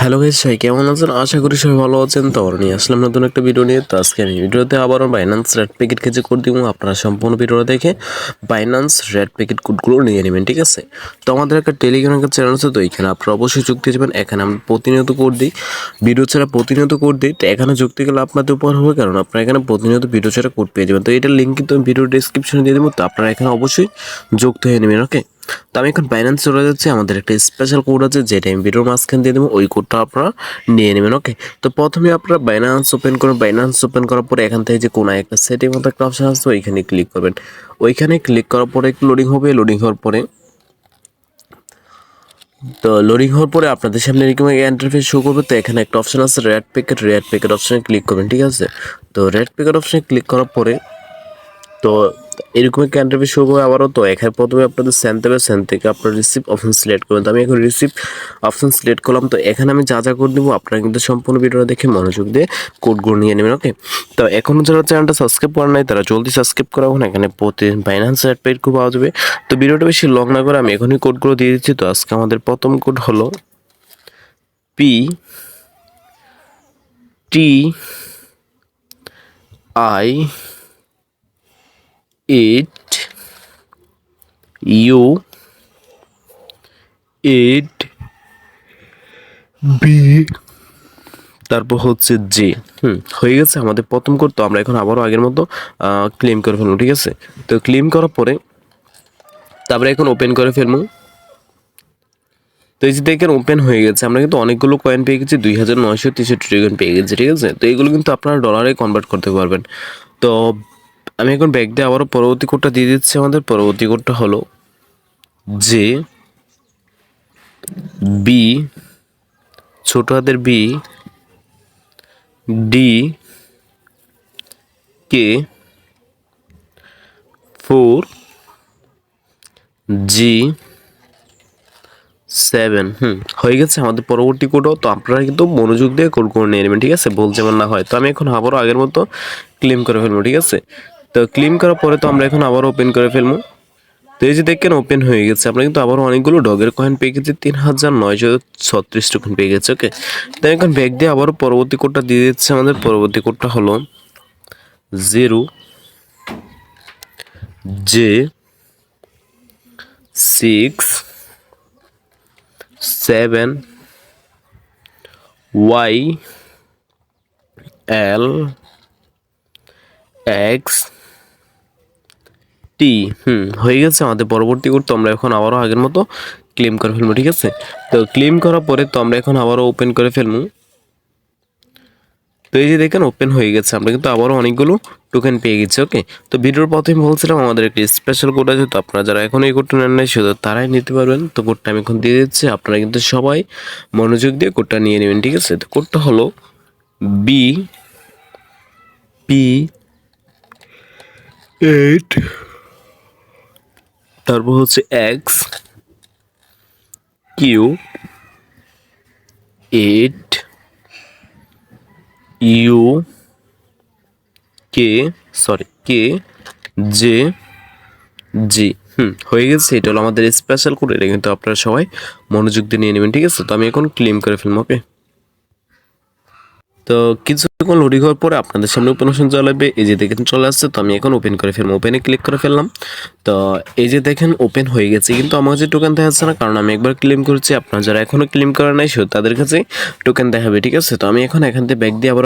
Hello guys, সবাই কেমন আছেন? আশা করি সবাই ভালো আছেন। তো আমরা নিয়ে আসলাম নতুন একটা ভিডিও নিয়ে। তো আজকে আমি ভিডিওতে আবারও বাইন্যান্স রেড প্যাকেট কিছু কোড দিব। আপনারা সম্পূর্ণ ভিডিওটা দেখে বাইন্যান্স রেড প্যাকেট কোডগুলো নিয়ে নেবেন, ঠিক আছে? তো আমাদের একটা টেলিগ্রামের চ্যানেল আছে, তো এখানে আপনারা অবশ্যই যুক্ত হয়ে যাবেন। এখানে আমরা প্রতিনিয়ত কোড দিই, ভিডিও ছাড়া প্রতিনিয়ত কোড দিই। তো এখানে যুক্ত গেলে আপনাদের উপর হবে, কারণ আপনারা এখানে প্রতিনিয়ত ভিডিও ছাড়া কোড পেয়ে যাবেন। তো এটার লিঙ্ক কিন্তু আমি ভিডিও ডিসক্রিপশনে দিয়ে দেবো। তো আপনারা এখানে অবশ্যই যুক্ত হয়ে নেবেন, ওকে? তো আমি এখন বাইন্যান্স চলে যাচ্ছি। আমাদের একটা স্পেশাল কোড আছে, যেটা আমি ভিডিওর মাঝখানে দিয়ে দেবো। ওই কোডটা আপনারা নিয়ে নেবেন, ওকে? তো প্রথমে আপনারা বাইন্যান্স ওপেন করুন। বাইন্যান্স ওপেন করার পরে এখান থেকে যে কোনো একটা সেটিং মতো একটা অপশন আসছে, ওইখানে ক্লিক করবেন। ওইখানে ক্লিক করার পরে একটু লোডিং হবে। লোডিং হওয়ার পরে আপনাদের সামনে এরকম ইন্টারফেস শো করবে। তো এখানে একটা অপশন আছে রেড প্যাকেট অপশনে ক্লিক করবেন, ঠিক আছে? তো রেড প্যাকেট অপশনে ক্লিক করার পরে তো এরকম একটা ইন্টারফেস শো করবে আবারও। তো এখানে প্রথমে আপনাদের সেন্ড দেবে, সেন্ড থেকে আপনার রিসিভ অপশন সিলেক্ট করবেন। তো আমি এখন রিসিভ অপশন সিলেক্ট করলাম। তো এখানে আমি যা যা কোড দেবো আপনারা কিন্তু সম্পূর্ণ ভিডিওটা দেখে মনোযোগ দিয়ে কোডগুলো নিয়ে নেবেন, ওকে? তো এখনও যারা চ্যানেলটা সাবস্ক্রাইব করেন নাই তারা জলদি সাবস্ক্রাইব করা হোক। এখানে প্রতিদিন বাইন্যান্স রেড পেড খুব পাওয়া যাবে। তো ভিডিওটা বেশি লং না করে আমি এখনই কোডগুলো দিয়ে দিচ্ছি। তো আজকে আমাদের প্রথম কোড হলো PTI 8 B, তারপর হচ্ছে যে হয়ে গেছে আমাদের প্রথম কোড। তো আমরা এখন আবারও আগের মতো ক্লেম করে ফেলবো, ঠিক আছে? তো ক্লেম করার পরে তারপরে এখন ওপেন করে ফেলবো। তো এই যে দেখেন ওপেন হয়ে গেছে। আমরা কিন্তু অনেকগুলো কয়েন পেয়ে গেছি, 2963 কয়েন পেয়ে গেছি, ঠিক আছে? তো এগুলো কিন্তু আপনারা ডলারে কনভার্ট করতে পারবেন। তো আমি এখন ব্যাক দিয়ে আবারও পরবর্তী কোডটা দিয়ে দিচ্ছি। আমাদের পরবর্তী কোডটা হলো যে বি, ছোট হাতের বি, ডি, কে, 4, জি, 7। হয়ে গেছে আমাদের পরবর্তী কোডও। তো আপনারা কিন্তু মনোযোগ দিয়ে কোড করে নিয়ে নেবেন, ঠিক আছে? ভুল যেমন না হয়। তো আমি এখন আবারও আগের মতো ক্লেম করে ফেলবো, ঠিক আছে? তো ক্লেম করার পরে তো আমরা এখন আবারও ওপেন করে ফেলবো। তো এই যে দেখেন ওপেন হয়ে গেছে। আমরা কিন্তু আবারও অনেকগুলো ডগের কয়েন পেয়ে গেছি, 3936 টোকেন পেয়ে গেছে, ওকে? তো এখন ব্যাক দিয়ে আবারও পরবর্তী কোডটা দিয়ে দিচ্ছে। আমাদের পরবর্তী কোডটা হলো 0J6 7YL X T। হয়ে গেছে আমাদের পরবর্তী কোড। তো আমরা এখন আবারও আগের মতো ক্লেম করে ফেলবো, ঠিক আছে? তো ক্লেম করার পরে তো আমরা এখন আবারও ওপেন করে ফেলবো। তো এই যে দেখেন ওপেন হয়ে গেছে। আমরা কিন্তু আবারও অনেকগুলো টোকেন পেয়ে গেছি, ওকে? তো ভিডিওর প্রথমে বলছিলাম আমাদের একটি স্পেশাল কোড আছে। তো আপনারা যারা এখন এই কোডটা নেন নাই শুধু তারাই নিতে পারবেন। তো কোডটা আমি এখন দিয়ে দিচ্ছি। আপনারা কিন্তু সবাই মনোযোগ দিয়ে কোডটা নিয়ে নেবেন, ঠিক আছে? তো কোডটা হলো BP8, তারপর হচ্ছে XQ8UKJG। হয়ে গেছে। এটা হলো আমাদের স্পেশাল কোড। এটা কিন্তু আপনারা সবাই মনোযোগ দিয়ে নিয়ে নেবেন, ঠিক আছে? তো আমি এখন ক্লেম করে ফেলবো, ওকে? তো কিছুক্ষণ লোডিং হওয়ার পরে আপনাদের সামনে ওপেন অপশন চলে আসবে। এই যে দেখেন চলে আসছে। তো আমি এখন ওপেন করে ফেলবো। ওপেনে ক্লিক করে ফেললাম। তো এই যে দেখেন ওপেন হয়ে গেছে, কিন্তু আমার কাছে টোকেন দেখাচ্ছে না, কারণ আমি একবার ক্লেম করেছি। আপনারা যারা এখনো ক্লেম করা নাই তাদের কাছে টোকেন দেখাবে, ঠিক আছে? তো আমি এখন এখান থেকে ব্যাক দিয়ে আবার